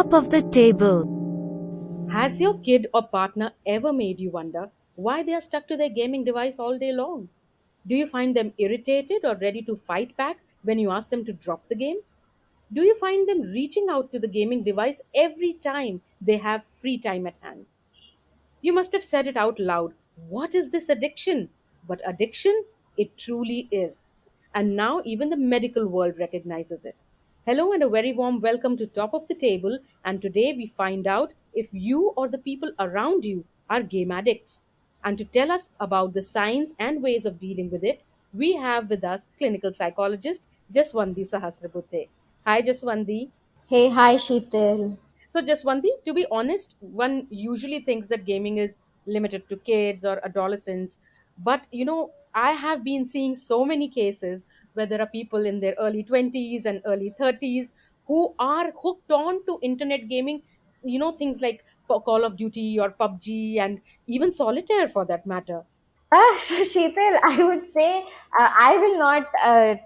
Top of the table. Has your kid or partner ever made you wonder why they are stuck to their gaming device all day long? Do you find them irritated or ready to fight back when you ask them to drop the game? Do you find them reaching out to the gaming device every time they have free time at hand? You must have said it out loud. What is this addiction? But addiction, it truly is. And now even the medical world recognizes it. Hello and a very warm welcome to Top of the Table. And today we find out if you or the people around you are game addicts. And to tell us about the science and ways of dealing with it, we have with us clinical psychologist Jaswandi Sahasrabudhe. Hi, Jaswandi. Hey, hi Sheetal. So, just one thing, to be honest, one usually thinks that gaming is limited to kids or adolescents. But, I have been seeing so many cases where there are people in their early 20s and early 30s who are hooked on to internet gaming, things like Call of Duty or PUBG and even Solitaire for that matter. So Sheetal, I would say I will not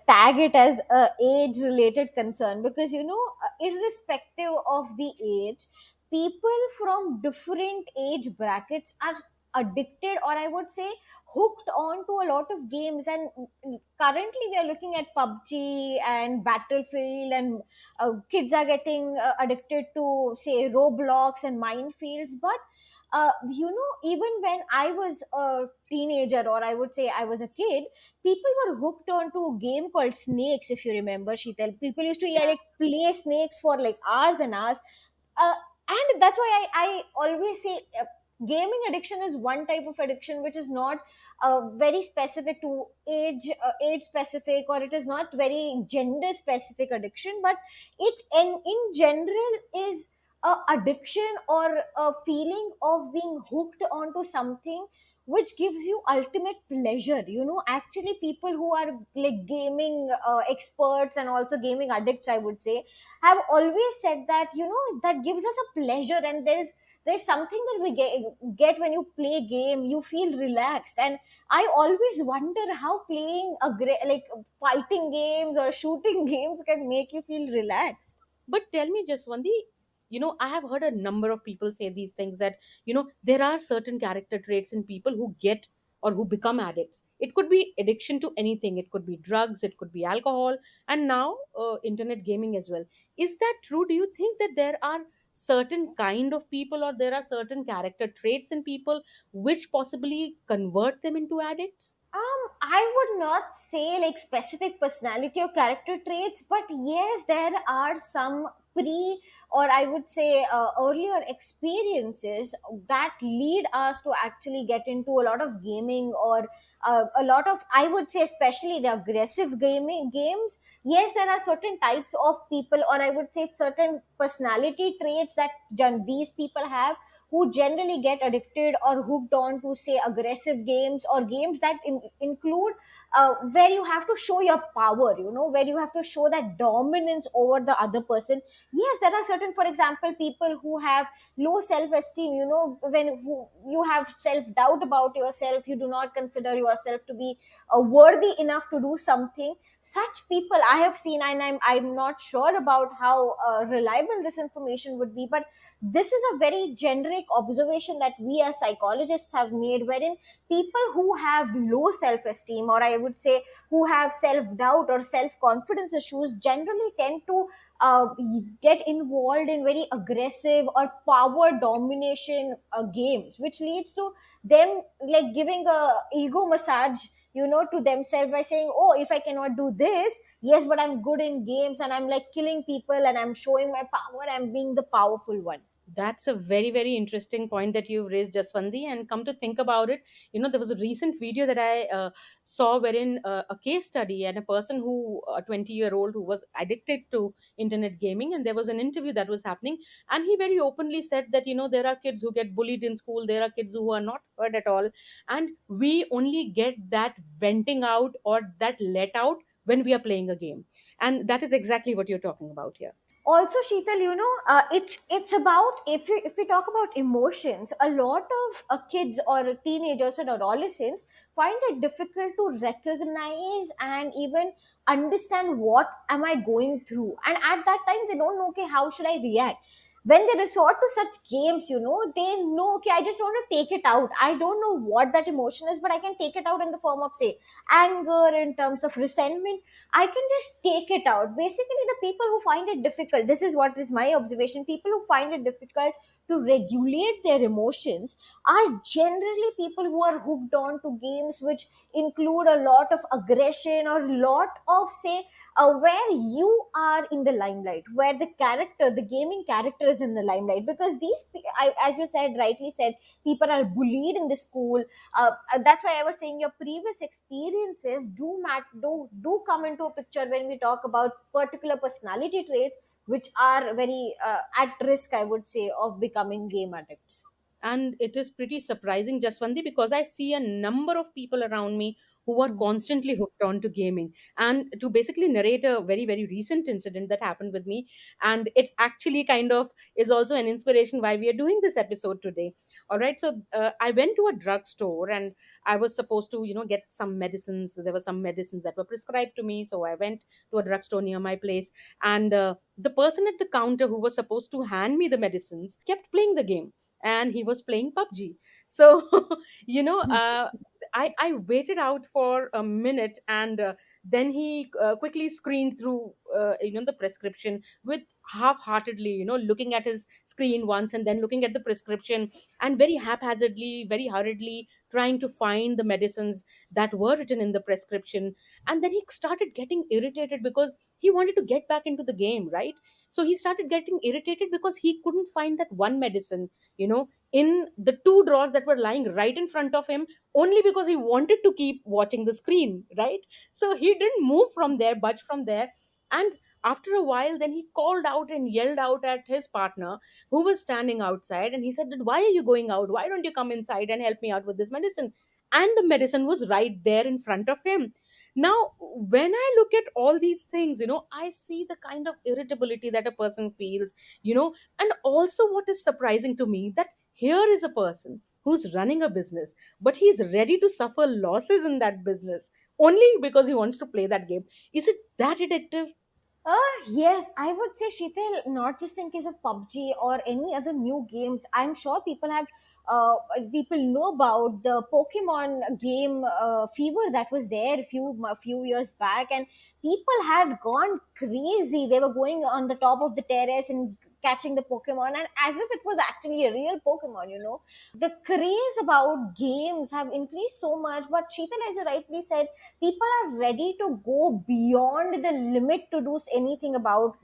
tag it as a age-related concern because irrespective of the age, people from different age brackets are addicted, or I would say hooked on to a lot of games. And currently, we are looking at PUBG and Battlefield, and kids are getting addicted to say Roblox and Minefields, but even when I was a teenager, or I would say I was a kid, people were hooked on to a game called Snakes. If you remember, Sheetal, people used to like play Snakes for like hours and hours. uh, and that's why I always say gaming addiction is one type of addiction which is not very specific to age specific, or it is not very gender specific addiction, but it in general is a addiction or a feeling of being hooked onto something which gives you ultimate pleasure. Actually, people who are like gaming experts and also gaming addicts, I would say, have always said that that gives us a pleasure, and there's something that we get when you play game. You feel relaxed, and I always wonder how playing like fighting games or shooting games can make you feel relaxed. But tell me, Jaswandi, I have heard a number of people say these things that, there are certain character traits in people who get or who become addicts. It could be addiction to anything, it could be drugs, it could be alcohol, and now internet gaming as well. Is that true? Do you think that there are certain kind of people or there are certain character traits in people which possibly convert them into addicts? I would not say like specific personality or character traits, but yes, there are some or I would say earlier experiences that lead us to actually get into a lot of gaming, or a lot of, I would say, especially the aggressive gaming games. Yes, there are certain types of people, or I would say certain personality traits that these people have, who generally get addicted or hooked on to say aggressive games, or games that include where you have to show your power, where you have to show that dominance over the other person. Yes, there are certain, for example, people who have low self esteem, you have self doubt about yourself, you do not consider yourself to be worthy enough to do something. Such people I have seen, and I'm not sure about how reliable this information would be, but this is a very generic observation that we as psychologists have made, wherein people who have low self esteem, or I would say who have self doubt or self confidence issues, generally tend to uh, get involved in very aggressive or power domination games, which leads to them like giving a ego massage, to themselves, by saying, oh, if I cannot do this, yes, but I'm good in games, and I'm like killing people, and I'm showing my power, I'm being the powerful one. That's a very, very interesting point that you've raised, Jaswandi. And come to think about it, there was a recent video that I saw wherein a case study and a person who, a 20-year-old who was addicted to internet gaming, and there was an interview that was happening. And he very openly said that, there are kids who get bullied in school, there are kids who are not heard at all. And we only get that venting out or that let out when we are playing a game. And that is exactly what you're talking about here. Also, Sheetal, it's about, if we talk about emotions, a lot of kids or teenagers and adolescents find it difficult to recognize and even understand what am I going through, and at that time they don't know, okay, how should I react. when they resort to such games, they know, okay, I just want to take it out. I don't know what that emotion is, but I can take it out in the form of, say, anger, in terms of resentment. I can just take it out. Basically, the people who find it difficult, this is what is my observation, people who find it difficult to regulate their emotions are generally people who are hooked on to games which include a lot of aggression, or lot of, say, where you are in the limelight, where the gaming character is in the limelight. Because as you said, rightly said, people are bullied in the school. That's why I was saying your previous experiences do come into a picture when we talk about particular personality traits which are very at risk, I would say, of becoming game addicts. And it is pretty surprising, Jaswandi, because I see a number of people around me who are Hmm. constantly hooked on to gaming. And to basically narrate a very, very recent incident that happened with me, and it actually kind of is also an inspiration why we are doing this episode today. All right, so I went to a drugstore and I was supposed to, get some medicines. There were some medicines that were prescribed to me, so I went to a drugstore near my place, and the person at the counter who was supposed to hand me the medicines kept playing the game, and he was playing PUBG. So, you know, uh, I waited out for a minute, and then he quickly screened through, the prescription with half-heartedly, looking at his screen once and then looking at the prescription, and very haphazardly, very hurriedly trying to find the medicines that were written in the prescription. And then he started getting irritated because he wanted to get back into the game, right? So he started getting irritated because he couldn't find that one medicine, in the two drawers that were lying right in front of him, only because he wanted to keep watching the screen, right? So he didn't move from there, budge from there. And after a while, then he called out and yelled out at his partner who was standing outside, and he said that, why are you going out? Why don't you come inside and help me out with this medicine? And the medicine was right there in front of him. Now, when I look at all these things, I see the kind of irritability that a person feels, and also what is surprising to me, that here is a person who's running a business, but he's ready to suffer losses in that business only because he wants to play that game. Is it that addictive? Yes, I would say, Sheetal, not just in case of PUBG or any other new games. I'm sure people know about the Pokemon game fever that was there a few years back, and people had gone crazy. They were going on the top of the terrace and catching the Pokemon, and as if it was actually a real Pokemon. The craze about games have increased so much, but Sheetal, as you rightly said, people are ready to go beyond the limit to do anything about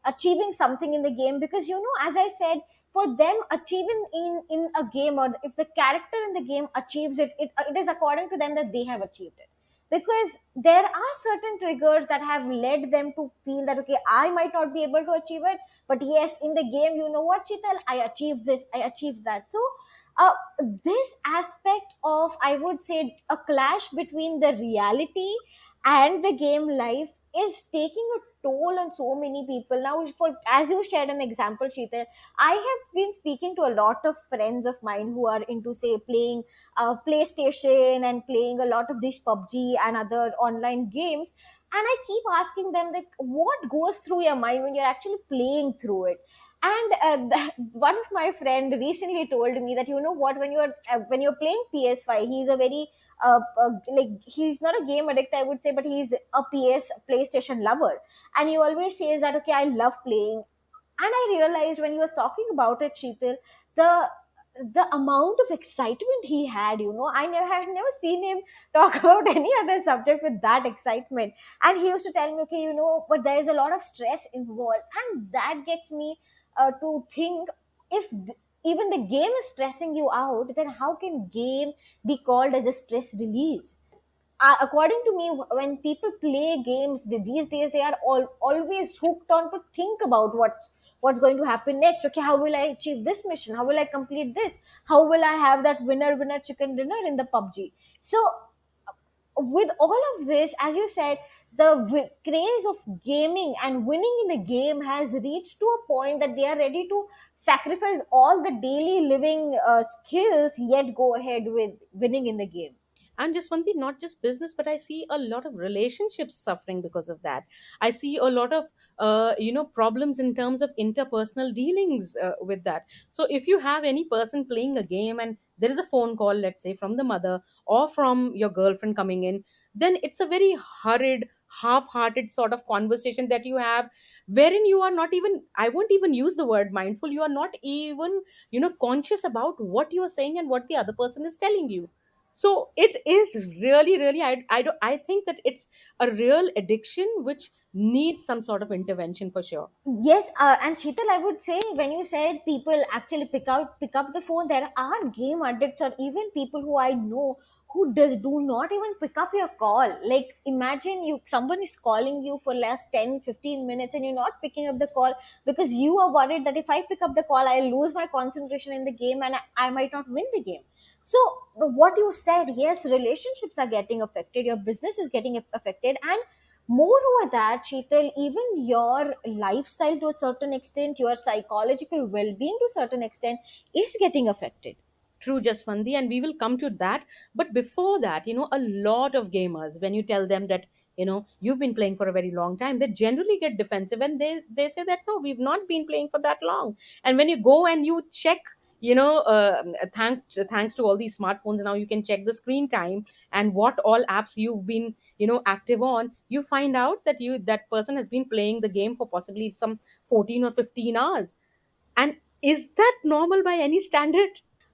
achieving something in the game. Because, as I said, for them, achieving in a game, or if the character in the game achieves it is according to them that they have achieved it. Because there are certain triggers that have led them to feel that, okay, I might not be able to achieve it, but yes, in the game, you know what, Chital, I achieved this, I achieved that. So uh, this aspect of, I would say, a clash between the reality and the game life is taking a toll on so many people now. For as you shared an example, Sheetal, I have been speaking to a lot of friends of mine who are into, say, playing PlayStation and playing a lot of these PUBG and other online games. And I keep asking them, like, what goes through your mind when you're actually playing through it? And one of my friend recently told me that, you know what, when you're playing PS5, he's a very like, he's not a game addict, I would say, but he's a PlayStation lover, and he always says that, okay, I love playing. And I realized when he was talking about it, Sheetal, the the amount of excitement he had, had never seen him talk about any other subject with that excitement. And he used to tell me, okay, but there is a lot of stress involved, and that gets me to think, if even the game is stressing you out, then how can game be called as a stress release? According to me, when people play games, these days, they are always hooked on to think about what's going to happen next. Okay, how will I achieve this mission? How will I complete this? How will I have that winner chicken dinner in the PUBG? So with all of this, as you said, the craze of gaming and winning in a game has reached to a point that they are ready to sacrifice all the daily living skills, yet go ahead with winning in the game. And just one thing, not just business, but I see a lot of relationships suffering because of that. I see a lot of problems in terms of interpersonal dealings with that. So if you have any person playing a game and there is a phone call, let's say from the mother or from your girlfriend coming in, then it's a very hurried, half-hearted sort of conversation that you have, wherein you are not even, I won't even use the word mindful, you are not even conscious about what you are saying and what the other person is telling you. So it is really, really, I think that it's a real addiction which needs some sort of intervention for sure. Yes, and Sheetal, I would say when you said people actually pick up the phone, there are game addicts or even people who I know who do not even pick up your call. Like imagine you someone is calling you for last 10-15 minutes and you're not picking up the call because you are worried that if I pick up the call, I'll lose my concentration in the game and I might not win the game. So what you said, yes, relationships are getting affected, your business is getting affected, and moreover, that Sheetal, even your lifestyle to a certain extent, your psychological well being to a certain extent is getting affected. True, Jaswandi, and we will come to that. But before that, a lot of gamers, when you tell them that, you've been playing for a very long time, they generally get defensive and they say that, no, we've not been playing for that long. And when you go and you check, thanks to all these smartphones, now you can check the screen time and what all apps you've been, active on, you find out that that person has been playing the game for possibly some 14 or 15 hours. And is that normal by any standard?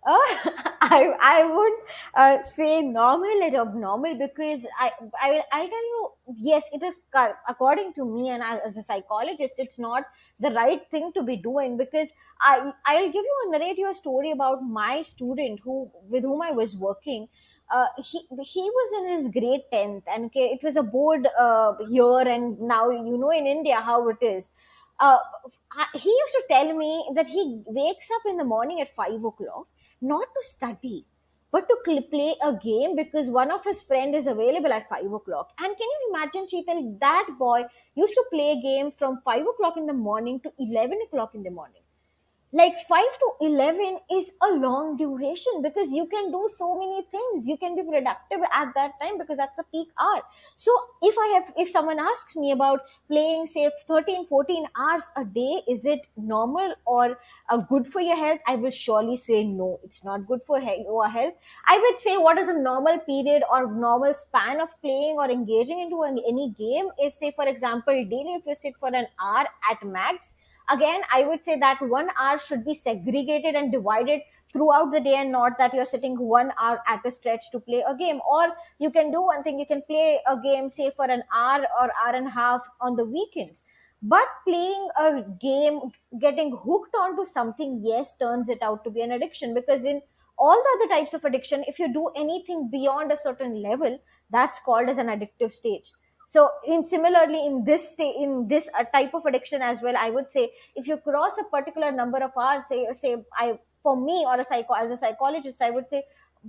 I wouldn't say normal or abnormal because I'll tell you, yes, it is according to me and as a psychologist, it's not the right thing to be doing because I'll give you narrate you a story about my student who with whom I was working. He was in his grade 10th and okay, it was a board year, and now in India how it is. uh, he used to tell me that he wakes up in the morning at 5 o'clock not to study but to play a game because one of his friend is available at 5 o'clock. And can you imagine, Cheetal, that boy used to play a game from 5 o'clock in the morning to 11 o'clock in the morning. Like 5 to 11 is a long duration because you can do so many things, you can be productive at that time because that's a peak hour. So if someone asks me about playing say 13-14 hours a day, is it normal or good for your health, I will surely say no, it's not good for your health. I would say what is a normal period or normal span of playing or engaging into any game is, say for example, daily if you sit for an hour at max. Again, I would say that 1 hour should be segregated and divided throughout the day and not that you're sitting 1 hour at a stretch to play a game. Or you can do one thing, you can play a game say for an hour or hour and a half on the weekends. But playing a game, getting hooked onto something, yes, turns it out to be an addiction because in all the other types of addiction, if you do anything beyond a certain level, that's called as an addictive stage. So in similarly in this in this type of addiction as well, I would say if you cross a particular number of hours, say I for me or a as a psychologist, I would say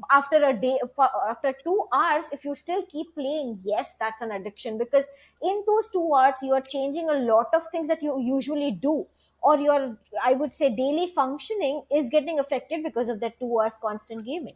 after a day after 2 hours, if you still keep playing, yes, that's an addiction because in those 2 hours you are changing a lot of things that you usually do, or your, I would say, daily functioning is getting affected because of that 2 hours constant gaming.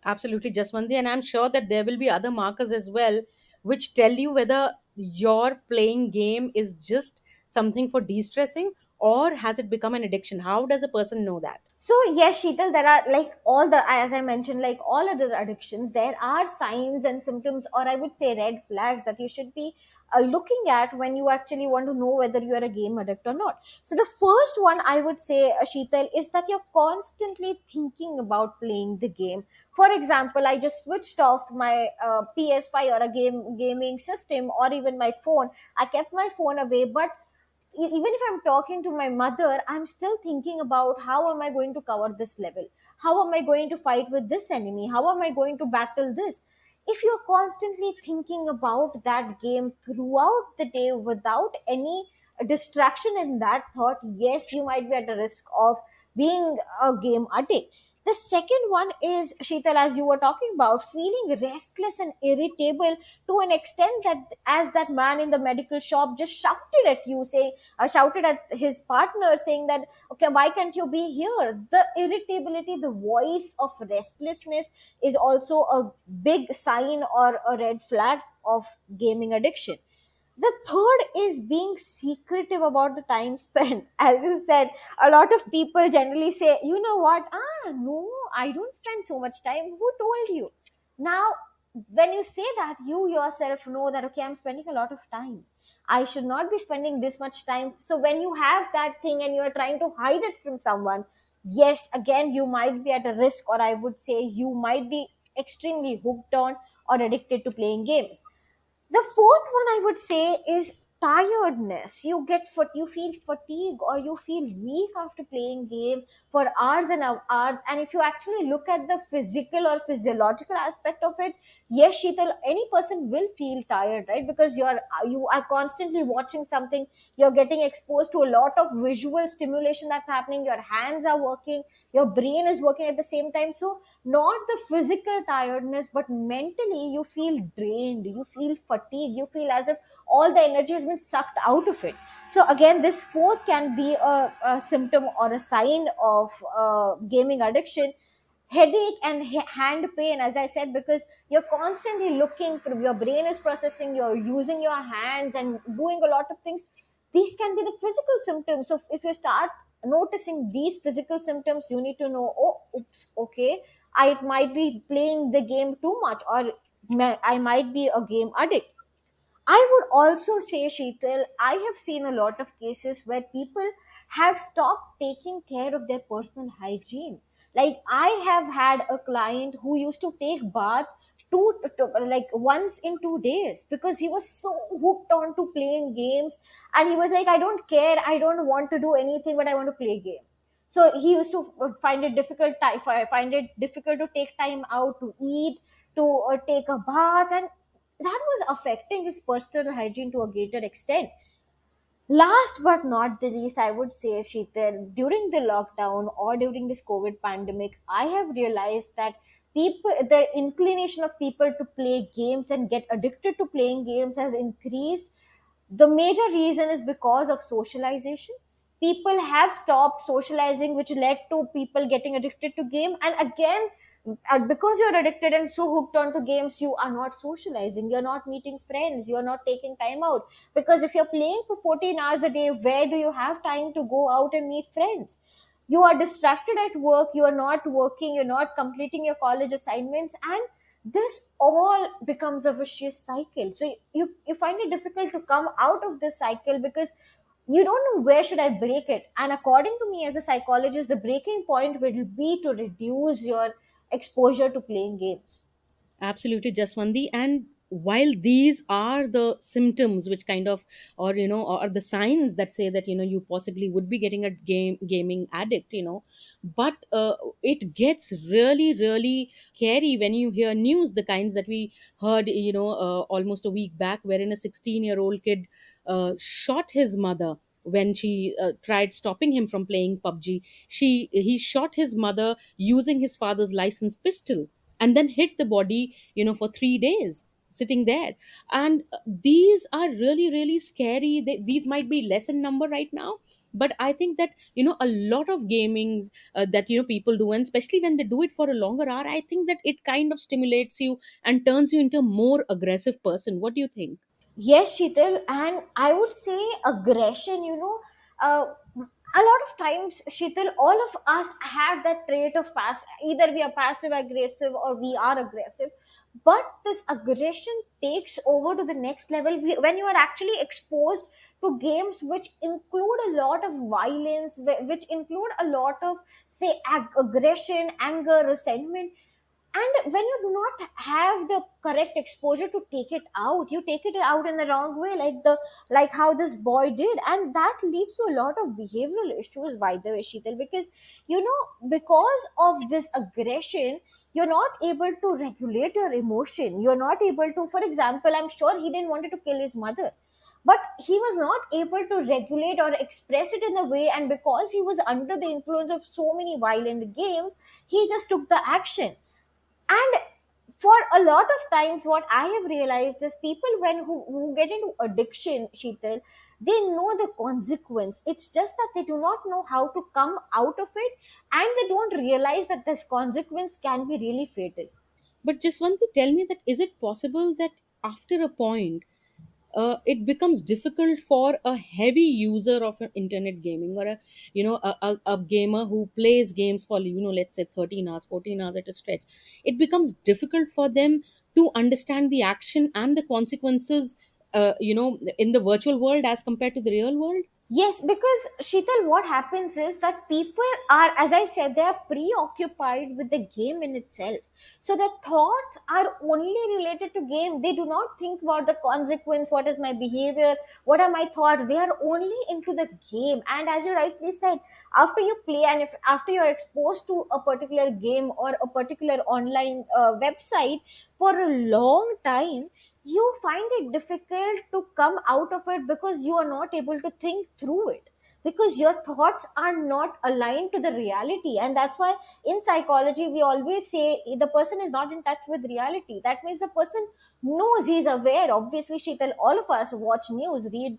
Absolutely, Jaswandi. And I'm sure that there will be other markers as well which tell you whether your playing game is just something for de stressing or has it become an addiction. How does a person know that? So yes, Sheetal, there are like all the, as I mentioned, like all other addictions, there are signs and symptoms, or I would say red flags that you should be looking at when you actually want to know whether you are a game addict or not. So the first one I would say, Sheetal, is that you're constantly thinking about playing the game. For example, I just switched off my PS5 or a gaming system or even my phone. I kept my phone away, but even if I'm talking to my mother, I'm still thinking about how am I going to cover this level, how am I going to fight with this enemy, how am I going to battle this. If you're constantly thinking about that game throughout the day without any distraction in that thought, yes, you might be at a risk of being a game addict. The second one is, Sheetal, as you were talking about, feeling restless and irritable to an extent that, as that man in the medical shop just shouted at you, saying, shouted at his partner, saying that, okay, why can't you be here? The irritability, the voice of restlessness is also a big sign or a red flag of gaming addiction. The third is being secretive about the time spent. As you said, a lot of people generally say, you know what, no, I don't spend so much time. Who told you? Now, when you say that, you yourself know that, okay, I'm spending a lot of time, I should not be spending this much time. So when you have that thing and you are trying to hide it from someone, yes, again, you might be at a risk, or I would say you might be extremely hooked on or addicted to playing games. The fourth one I would say is tiredness. You feel fatigue, or you feel weak after playing game for hours and hours. And if you actually look at the physical or physiological aspect of it, yes, Sheetal, any person will feel tired, right? Because you are constantly watching something, you're getting exposed to a lot of visual stimulation that's happening, your hands are working, your brain is working at the same time. So not the physical tiredness, but mentally you feel drained, you feel fatigued, you feel as if all the energy has been sucked out of it. So again, this fourth can be a symptom or a sign of gaming addiction. Headache and hand pain, as I said, because you're constantly looking, your brain is processing, you're using your hands and doing a lot of things. These can be the physical symptoms. So if you start noticing these physical symptoms, you need to know, oh, oops, okay, I might be playing the game too much, or I might be a game addict. I would also say, Sheetal, I have seen a lot of cases where people have stopped taking care of their personal hygiene. Like, I have had a client who used to take bath like once in 2 days, because he was so hooked on to playing games, and he was like, I don't care, I don't want to do anything, but I want to play game. So he used to find it difficult to take time out to eat, to take a bath, and that was affecting his personal hygiene to a greater extent. Last but not the least, I would say, Sheetal, during the lockdown or during this COVID pandemic, I have realized that the inclination of people to play games and get addicted to playing games has increased. The major reason is because of socialization. People have stopped socializing, which led to people getting addicted to game. And again, because you're addicted and so hooked on to games, you are not socializing, you're not meeting friends, you're not taking time out. Because if you're playing for 14 hours a day, where do you have time to go out and meet friends? You are distracted at work, you are not working, you're not completing your college assignments, and this all becomes a vicious cycle. So you find it difficult to come out of this cycle, because you don't know where should I break it. And according to me, as a psychologist, the breaking point will be to reduce your exposure to playing games. Absolutely, Jaswandi. And while these are the symptoms which kind of, or or the signs that say that you possibly would be getting a gaming addict, but it gets really, really scary when you hear news, the kinds that we heard, almost a week back, wherein a 16-year-old kid shot his mother when she tried stopping him from playing PUBG. He shot his mother using his father's licensed pistol, and then hit the body, for 3 days sitting there. And these are really, really scary. These might be less in number right now, but I think that a lot of gamings that people do, and especially when they do it for a longer hour, I think that it kind of stimulates you and turns you into a more aggressive person. What do you think? Yes, Sheetal, and I would say aggression, a lot of times, Sheetal, all of us have that trait of either we are passive aggressive or we are aggressive. But this aggression takes over to the next level when you are actually exposed to games which include a lot of violence, which include a lot of, say, aggression, anger, resentment. And when you do not have the correct exposure to take it out, you take it out in the wrong way, like how this boy did, and that leads to a lot of behavioral issues, by the way, Sheetal, because because of this aggression, you're not able to regulate your emotion, you're not able to, for example, I'm sure he didn't wanted to kill his mother, but he was not able to regulate or express it in a way, and because he was under the influence of so many violent games, he just took the action. And for a lot of times what I have realized is people who get into addiction, Sheetal, they know the consequence. It's just that they do not know how to come out of it, and they don't realize that this consequence can be really fatal. But just one thing, tell me that is it possible that after a point, it becomes difficult for a heavy user of internet gaming, or a a gamer who plays games for let's say 13 hours 14 hours at a stretch, it becomes difficult for them to understand the action and the consequences in the virtual world as compared to the real world? Yes, because Sheetal, what happens is that people are, as I said, they are preoccupied with the game in itself. So their thoughts are only related to game. They do not think about the consequence, what is my behavior, what are my thoughts. They are only into the game. And as you rightly said, after you play and if after you're exposed to a particular game or a particular online website for a long time, you find it difficult to come out of it because you are not able to think through it, because your thoughts are not aligned to the reality. And that's why in psychology we always say the person is not in touch with reality. That means the person knows, he's aware. Obviously, Sheetal, all of us watch news, read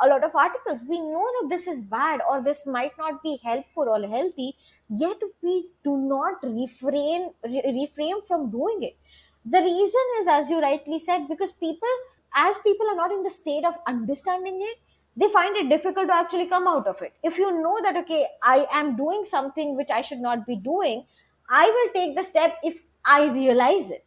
a lot of articles. We know that this is bad or this might not be helpful or healthy, yet we do not refrain from doing it. The reason is, as you rightly said, because people are not in the state of understanding it, they find it difficult to actually come out of it. If you know that, okay, I am doing something which I should not be doing, I will take the step if I realize it.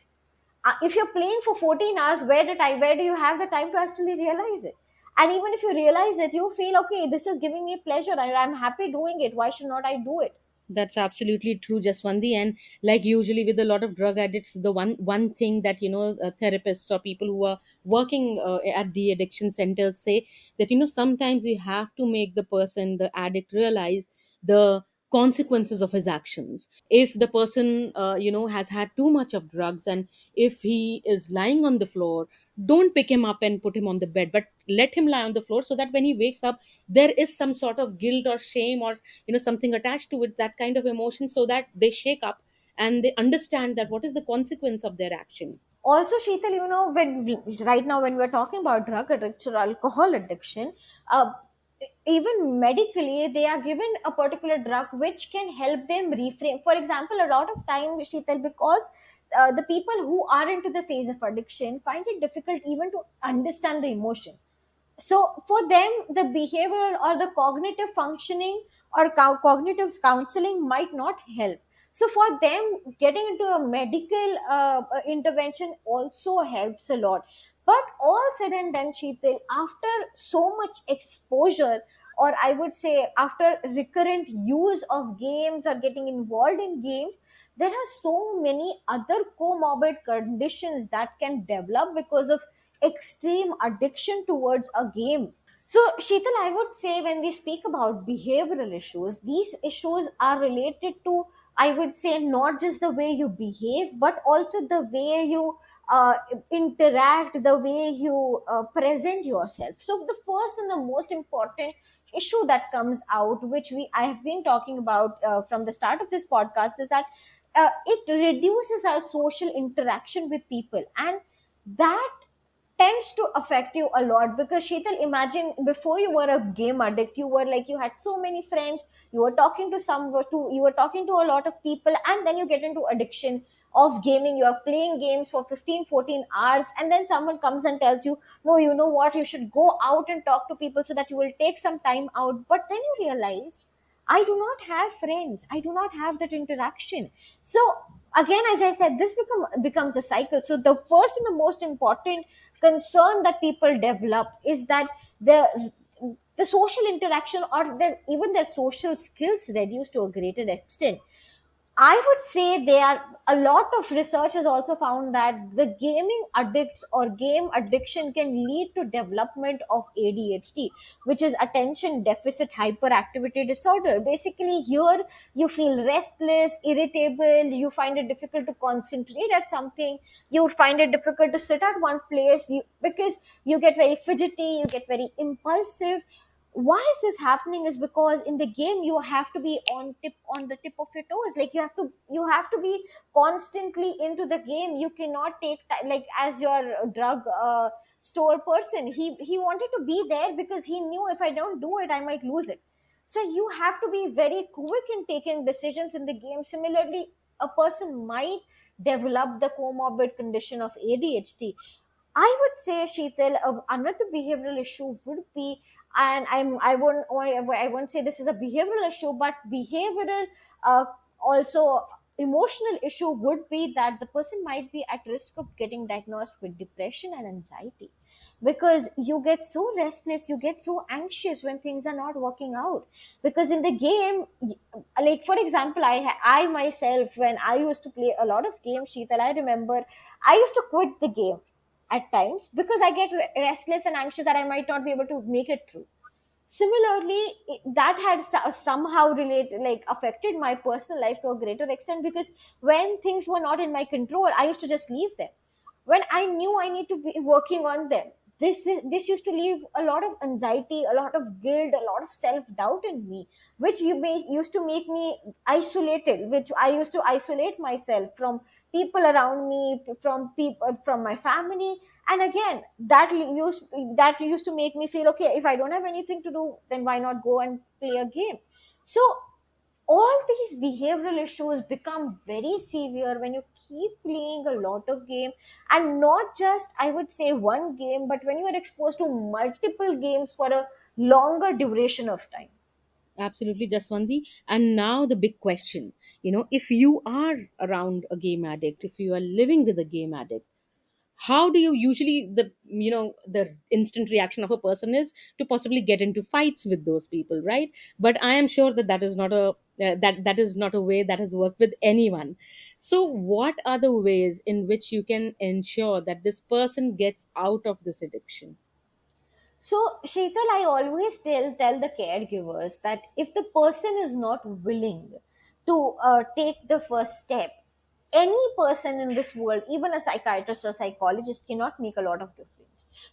If you're playing for 14 hours, where do you have the time to actually realize it? And even if you realize it, you feel, okay, this is giving me pleasure, I'm happy doing it, why should not I do it? That's absolutely true, Jaswandi. And like usually with a lot of drug addicts, the one thing that therapists or people who are working at the addiction centers say, that sometimes you have to make the person, the addict, realize the consequences of his actions. If the person has had too much of drugs, and if he is lying on the floor, don't pick him up and put him on the bed, but let him lie on the floor, so that when he wakes up, there is some sort of guilt or shame, or something attached to it, that kind of emotion, so that they shake up and they understand that what is the consequence of their action. Also, Sheetal, right now when we're talking about drug addiction or alcohol addiction, uh, even medically they are given a particular drug which can help them reframe. For example, a lot of time, Sheetal, because the people who are into the phase of addiction find it difficult even to understand the emotion. So for them, the behavioral or the cognitive functioning or cognitive counseling might not help. So for them, getting into a medical intervention also helps a lot. But all said and done, Sheetal, after so much exposure, or I would say after recurrent use of games or getting involved in games, there are so many other comorbid conditions that can develop because of extreme addiction towards a game. So, Sheetal, I would say when we speak about behavioral issues, these issues are related to, I would say, not just the way you behave, but also the way you interact, the way you present yourself. So, the first and the most important issue that comes out, which I have been talking about from the start of this podcast, is that it reduces our social interaction with people, and that tends to affect you a lot. Because, Sheetal, imagine before you were a game addict, you were like, you had so many friends, you were talking to you were talking to a lot of people, and then you get into addiction of gaming. You are playing games for 15-14 hours, and then someone comes and tells you, no, you know what, you should go out and talk to people so that you will take some time out. But then you realize, I do not have friends. I do not have that interaction. So again, as I said, this becomes a cycle. So the first and the most important concern that people develop is that the the social interaction or even their social skills reduce to a greater extent. I would say they are a lot of research has also found that the gaming addicts or game addiction can lead to development of ADHD, which is attention deficit hyperactivity disorder. Basically, here you feel restless, irritable, you find it difficult to concentrate at something, you find it difficult to sit at one place because you get very fidgety, you get very impulsive. Why is this happening is because in the game you have to be on the tip of your toes, like you have to be constantly into the game. You cannot take time, like as your drug store person, he wanted to be there because he knew if I don't do it I might lose it. So you have to be very quick in taking decisions in the game. Similarly, a person might develop the comorbid condition of ADHD. I would say, Sheetal, another behavioral issue would be, and I won't say this is a behavioral issue, but behavioral, also emotional issue would be that the person might be at risk of getting diagnosed with depression and anxiety, because you get so restless, you get so anxious when things are not working out. Because in the game, like for example, I myself, when I used to play a lot of games, Sheetal, I remember I used to quit the game at times because I get restless and anxious that I might not be able to make it through. Similarly, that had somehow related, like affected my personal life to a greater extent, because when things were not in my control, I used to just leave them when I knew I need to be working on them. This used to leave a lot of anxiety, a lot of guilt, a lot of self doubt in me, which used to make me isolated, which I used to isolate myself from people around me, from people, from my family. And again, that used to make me feel, okay, if I don't have anything to do, then why not go and play a game? So all these behavioral issues become very severe when you keep playing a lot of game, and not just, I would say, one game, but when you are exposed to multiple games for a longer duration of time. Absolutely, Jaswanti. And now the big question, if you are around a game addict, if you are living with a game addict, how do you usually, the instant reaction of a person is to possibly get into fights with those people, right? But I am sure that that is not a that is not a way that has worked with anyone. So what are the ways in which you can ensure that this person gets out of this addiction? So, Sheetal, I always tell the caregivers that if the person is not willing to take the first step, any person in this world, even a psychiatrist or psychologist, cannot make a lot of difference.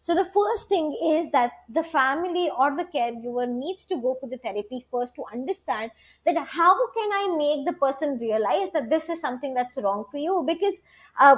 So, the first thing is that the family or the caregiver needs to go for the therapy first to understand that how can I make the person realize that this is something that's wrong for you. Uh,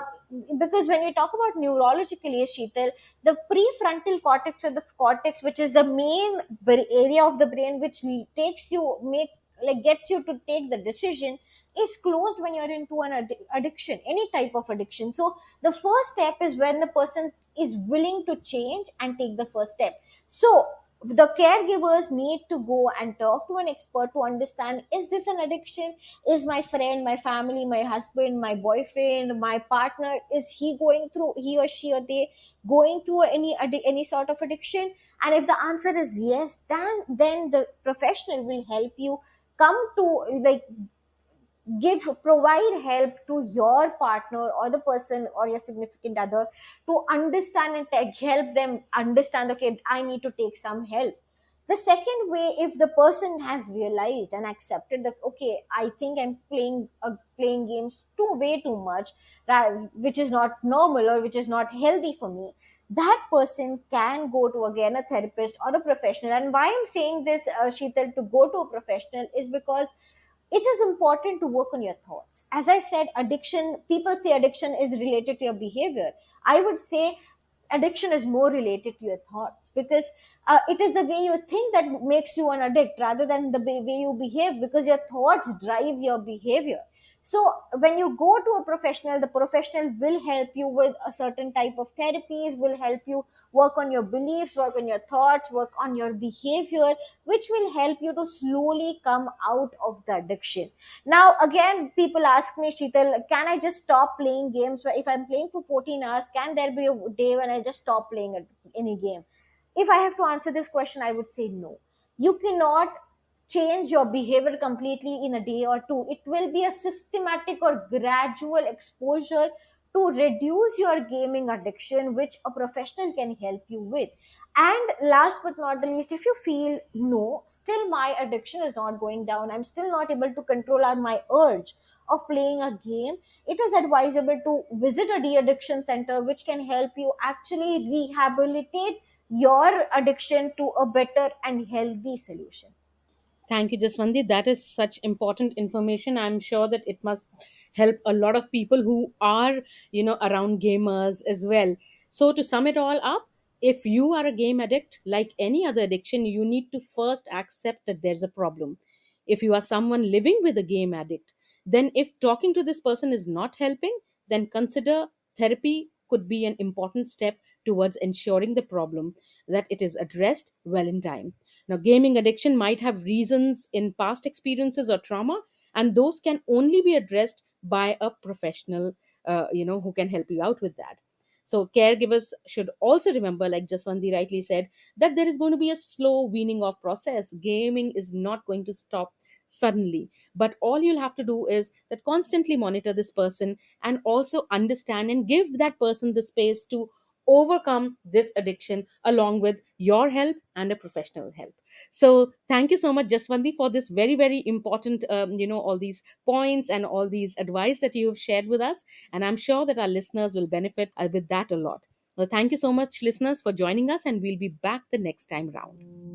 because when we talk about neurologically, Sheetal, the prefrontal cortex, or the cortex, which is the main area of the brain which takes you make like gets you to take the decision, is closed when you're into an addiction, any type of addiction. So the first step is when the person is willing to change and take the first step. So the caregivers need to go and talk to an expert to understand, is this an addiction? Is my friend, my family, my husband, my boyfriend, my partner, is he or she or they going through any sort of addiction? And if the answer is yes, then the professional will help you come to, like, provide help to your partner or the person or your significant other, to understand and help them understand, okay, I need to take some help. The second way, if the person has realized and accepted that, okay, I think I'm playing games way too much, which is not normal or which is not healthy for me, that person can go to, again, a therapist or a professional. And why I'm saying this, Sheetal, to go to a professional, is because it is important to work on your thoughts. As I said, addiction, people say addiction is related to your behavior. I would say addiction is more related to your thoughts, because it is the way you think that makes you an addict rather than the way you behave, because your thoughts drive your behavior. So when you go to a professional, the professional will help you with a certain type of therapies, will help you work on your beliefs, work on your thoughts, work on your behavior, which will help you to slowly come out of the addiction. Now, again, people ask me, Sheetal, can I just stop playing games? If I'm playing for 14 hours, can there be a day when I just stop playing any game? If I have to answer this question, I would say no. You cannot change your behavior completely in a day or two. It will be a systematic or gradual exposure to reduce your gaming addiction, which a professional can help you with. And last but not the least, if you feel no, still my addiction is not going down, I'm still not able to control my urge of playing a game, it is advisable to visit a de-addiction center, which can help you actually rehabilitate your addiction to a better and healthy solution. Thank you, Jaswandi. That is such important information. I'm sure that it must help a lot of people who are, around gamers as well. So, to sum it all up, if you are a game addict, like any other addiction, you need to first accept that there's a problem. If you are someone living with a game addict, then if talking to this person is not helping, then consider therapy could be an important step towards ensuring the problem that it is addressed well in time. Now, gaming addiction might have reasons in past experiences or trauma, and those can only be addressed by a professional, who can help you out with that. So, caregivers should also remember, like Jaswandi rightly said, that there is going to be a slow weaning off process. Gaming is not going to stop suddenly, but all you'll have to do is that constantly monitor this person and also understand and give that person the space to overcome this addiction along with your help and a professional help. So thank you so much, Jaswandi, for this very, very important, all these points and all these advice that you have shared with us. And I'm sure that our listeners will benefit with that a lot. Well, thank you so much, listeners, for joining us, and we'll be back the next time round.